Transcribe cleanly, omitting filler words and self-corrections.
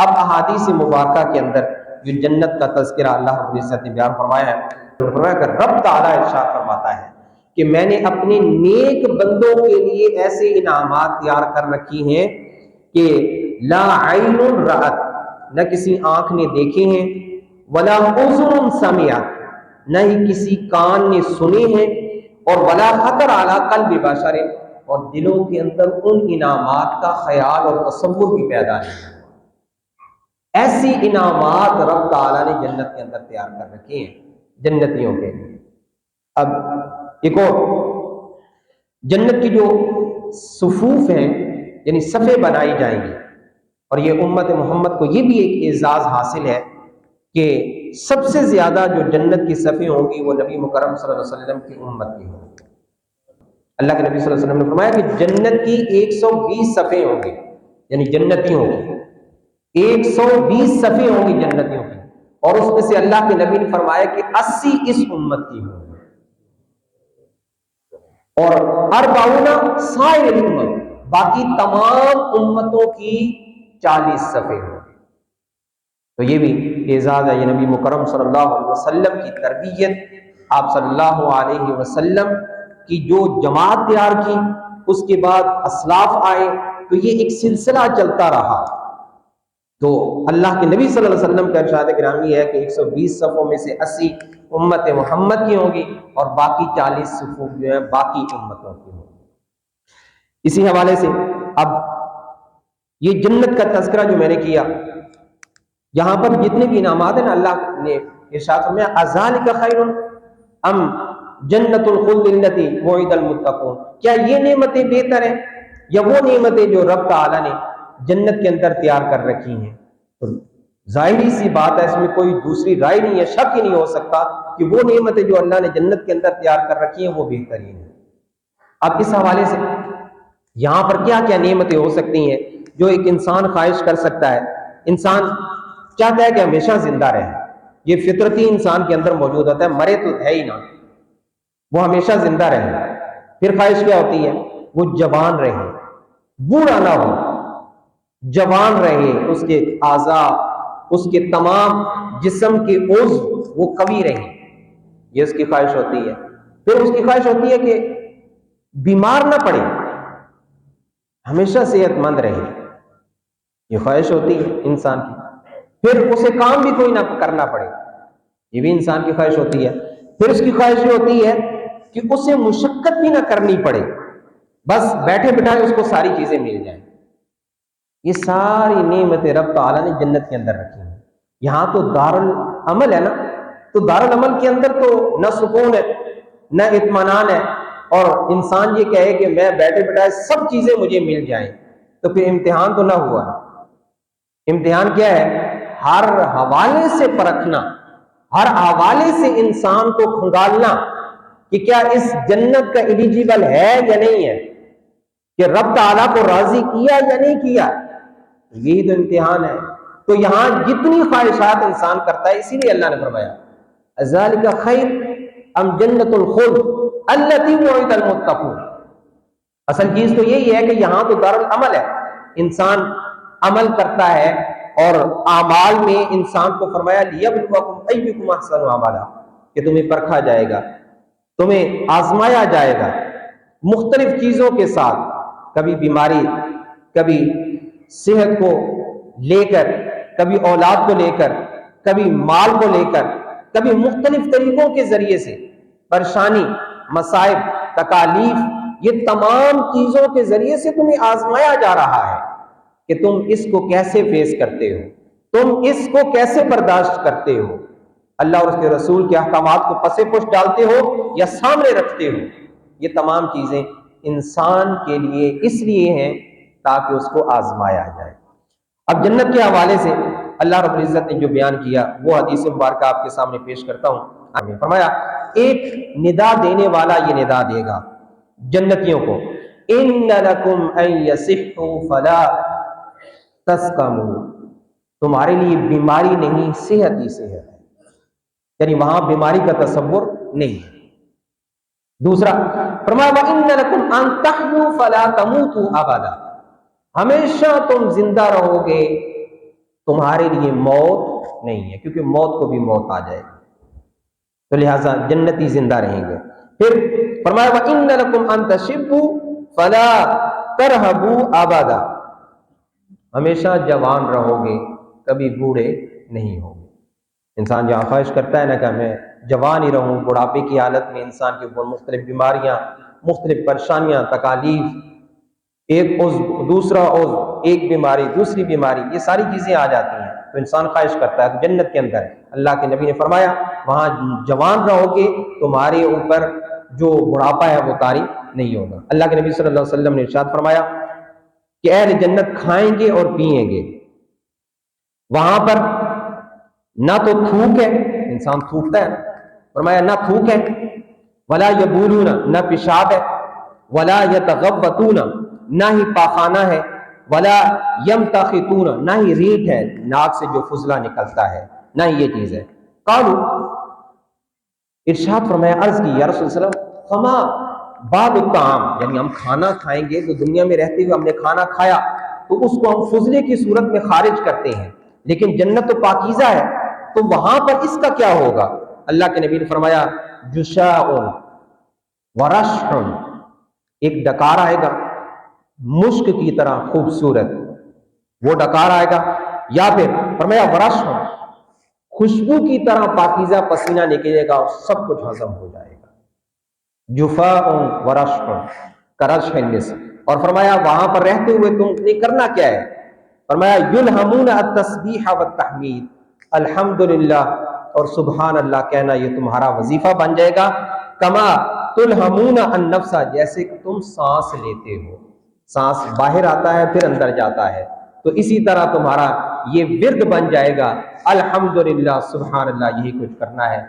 اب احادیث مبارکہ کے اندر جو جنت کا تذکرہ اللہ رب العزت نے بیان فرمایا ہے، فرمایا کہ رب تعالیٰ ارشاد فرماتا ہے کہ میں نے اپنے نیک بندوں کے لیے ایسے انعامات تیار کر رکھی ہیں کہ لا عین رأت، نہ کسی آنکھ نے دیکھے ہیں، ولا اذن سمعت، نہ ہی کسی کان نے سنے ہیں، اور ولا خطر علی قلب بشر، اور دلوں کے اندر ان انعامات کا خیال اور تصور بھی پیدا نہیں ہے۔ ایسی انعامات رب تعالیٰ نے جنت کے اندر تیار کر رکھے ہیں جنتیوں کے لیے۔ اب ایک اور جنت کی جو صفوف ہیں یعنی صفیں بنائی جائیں گی، اور یہ امت محمد کو یہ بھی ایک اعزاز حاصل ہے کہ سب سے زیادہ جو جنت کی صفیں ہوں گی وہ نبی مکرم صلی اللہ علیہ وسلم کی امت کی ہوں گی۔ اللہ کے نبی صلی اللہ علیہ وسلم نے فرمایا کہ جنت کی 120 صفیں ہوں گی، یعنی جنتیوں کی 120 صفیں ہوں گی جنتیوں کی، اور اس میں سے اللہ کے نبی نے فرمایا کہ 80 اس امت کی ہوں گی، اور 40 سائر الامم، باقی تمام امتوں کی 40 صفیں ہوں گی۔ تو یہ بھی اعزاز ہے، یہ نبی مکرم صلی اللہ علیہ وسلم کی تربیت، آپ صلی اللہ علیہ وسلم کی جو جماعت تیار کی، اس کے بعد اسلاف آئے، تو یہ ایک سلسلہ چلتا رہا۔ تو اللہ کے نبی صلی اللہ علیہ وسلم کا ارشاد گرامی ہے کہ 120 صفوں میں سے 80 امت محمد کی ہوں گی، اور باقی 40 صفوں جو ہیں باقی امتوں کی ہوں گی۔ اسی حوالے سے اب یہ جنت کا تذکرہ جو میں نے کیا، یہاں پر جتنے بھی انعامات ہیں نا، اللہ نے ارشاد فرمایا اذالک خیر ام جنت الخلد التی وعد المتقون، کیا یہ نعمتیں بہتر ہیں یا وہ نعمتیں جو رب تعالیٰ نے جنت کے اندر تیار کر رکھی ہیں؟ تو ظاہری سی بات ہے، اس میں کوئی دوسری رائے نہیں ہے، شک ہی نہیں ہو سکتا کہ وہ نعمتیں جو اللہ نے جنت کے اندر تیار کر رکھی ہیں وہ بہترین ہیں۔ اب اس حوالے سے یہاں پر کیا کیا نعمتیں ہو سکتی ہیں جو ایک انسان خواہش کر سکتا ہے؟ انسان چاہتا ہے کہ ہمیشہ زندہ رہے، یہ فطرتی انسان کے اندر موجود ہوتا ہے، مرے تو ہے ہی نہ، وہ ہمیشہ زندہ رہے۔ پھر خواہش کیا ہوتی ہے؟ وہ جوان رہے، بوڑھا نہ ہو، جوان رہے، اس کے اعضاء، اس کے تمام جسم کے عضو وہ قوی رہے، یہ اس کی خواہش ہوتی ہے۔ پھر اس کی خواہش ہوتی ہے کہ بیمار نہ پڑے، ہمیشہ صحت مند رہے، یہ خواہش ہوتی ہے انسان کی۔ پھر اسے کام بھی کوئی نہ کرنا پڑے، یہ بھی انسان کی خواہش ہوتی ہے۔ پھر اس کی خواہش یہ ہوتی ہے کہ اسے مشقت بھی نہ کرنی پڑے، بس بیٹھے بٹھائے اس کو ساری چیزیں مل جائیں۔ یہ ساری نعمتیں رب تعالیٰ نے جنت کے اندر رکھی ہیں۔ یہاں تو دارالعمل ہے نا، تو دارالعمل کے اندر تو نہ سکون ہے نہ اطمینان ہے، اور انسان یہ کہے کہ میں بیٹھے بٹھائے سب چیزیں مجھے مل جائیں، تو پھر امتحان تو نہ ہوا۔ امتحان کیا ہے؟ ہر حوالے سے پرکھنا، ہر حوالے سے انسان کو کھنگالنا کہ کیا اس جنت کا ایلیجیبل ہے یا نہیں ہے، کہ رب تعالیٰ کو راضی کیا یا نہیں کیا، یہی تو امتحان ہے۔ تو یہاں جتنی خواہشات انسان کرتا ہے، اسی لیے اللہ نے فرمایا ذالک خیر ام جنت الخلد التی وعد المتقون۔ اصل چیز تو یہی ہے کہ یہاں تو دارالعمل ہے، انسان عمل کرتا ہے، اور اعمال میں انسان کو فرمایا لیبلوکم ایکم احسن عملا، کہ تمہیں پرکھا جائے گا، تمہیں آزمایا جائے گا مختلف چیزوں کے ساتھ، کبھی بیماری، کبھی صحت کو لے کر، کبھی اولاد کو لے کر، کبھی مال کو لے کر، کبھی مختلف طریقوں کے ذریعے سے پریشانی، مصائب، تکالیف، یہ تمام چیزوں کے ذریعے سے تمہیں آزمایا جا رہا ہے کہ تم اس کو کیسے فیس کرتے ہو، تم اس کو کیسے برداشت کرتے ہو، اللہ اور اس کے رسول کے احکامات کو پس پش ڈالتے ہو یا سامنے رکھتے ہو۔ یہ تمام چیزیں انسان کے لیے اس لیے ہیں تاکہ اس کو آزمایا جائے۔ اب جنت کے حوالے سے اللہ رب العزت نے جو بیان کیا وہ حدیث مبارکہ آپ کے سامنے پیش کرتا ہوں۔ آمین۔ فرمایا ایک ندا دینے والا یہ ندا دے گا جنتیوں کو، ان لکم ان یصحوا فلا تسقموا، تمہارے لیے بیماری نہیں، صحت ہی صحت ہے، یعنی وہاں بیماری کا تصور نہیں ہے۔ دوسرا فرمایا وَإِنَّ لَكُمْ أَن تَحْيُوا فَلَا تَمُوتُوا أَبَدًا، ہمیشہ تم زندہ رہو گے، تمہارے لیے موت نہیں ہے، کیونکہ موت کو بھی موت آ جائے گی، تو لہٰذا جنتی زندہ رہیں گے۔ پھر فرمایا وَإِنَّ لَكُمْ أَن تَشِبُّوا فَلَا تَرْهَبُوا أَبَدًا، ہمیشہ جوان رہو گے، کبھی بوڑھے نہیں ہوگے۔ انسان جہاں خواہش کرتا ہے نا کہ میں جوان ہی رہوں، بڑھاپے کی حالت میں انسان کے اوپر مختلف بیماریاں، مختلف پریشانیاں، تکالیف، ایک عضو دوسرا عضو، ایک بیماری دوسری بیماری، یہ ساری چیزیں آ جاتی ہیں، تو انسان خواہش کرتا ہے۔ تو جنت کے اندر اللہ کے نبی نے فرمایا وہاں جوان رہو گے، تمہارے اوپر جو بڑھاپا ہے وہ طاری نہیں ہوگا۔ اللہ کے نبی صلی اللہ علیہ وسلم نے ارشاد فرمایا کہ اہل جنت کھائیں گے اور پئیں گے، وہاں پر نہ تو تھوک ہے، انسان تھوکتا ہے، فرمایا نہ تھوک ہے، ولا یبولون، نہ پیشاب ہے، ولا یتغوطون، نہ ہی پاخانہ ہے، ولا یمتخطون، نہ ہی ریٹ ہے، ناک سے جو فضلہ نکلتا ہے، نہ ہی یہ چیز ہے۔ قالوا، ارشاد فرمایا، عرض کی یا رسول اللہ صلی اللہ علیہ وسلم فما بعد الطعام، یعنی ہم کھانا کھائیں گے تو دنیا میں رہتے ہوئے ہم نے کھانا کھایا تو اس کو ہم فضلے کی صورت میں خارج کرتے ہیں، لیکن جنت تو پاکیزہ ہے، تو وہاں پر اس کا کیا ہوگا؟ اللہ کے نبی نے فرمایا جشاء ورشح، ایک ڈکار آئے گا مشک کی طرح خوبصورت، وہ ڈکار آئے گا، یا پھر فرمایا ورشح، خوشبو کی طرح پاکیزہ پسینہ نکلے گا اور سب کچھ ہضم ہو جائے گا، جفاء ورشح کرشح النسر۔ اور فرمایا وہاں پر رہتے ہوئے تم نے کرنا کیا ہے؟ فرمایا یلہمون التسبیح والتحمید، الحمدللہ اور سبحان اللہ کہنا یہ تمہارا وظیفہ بن جائے گا، کما تلہمون النفس، جیسے کہ تم سانس لیتے ہو، سانس باہر آتا ہے پھر اندر جاتا ہے، تو اسی طرح تمہارا یہ ورد بن جائے گا، الحمدللہ سبحان اللہ، یہی کچھ کرنا ہے۔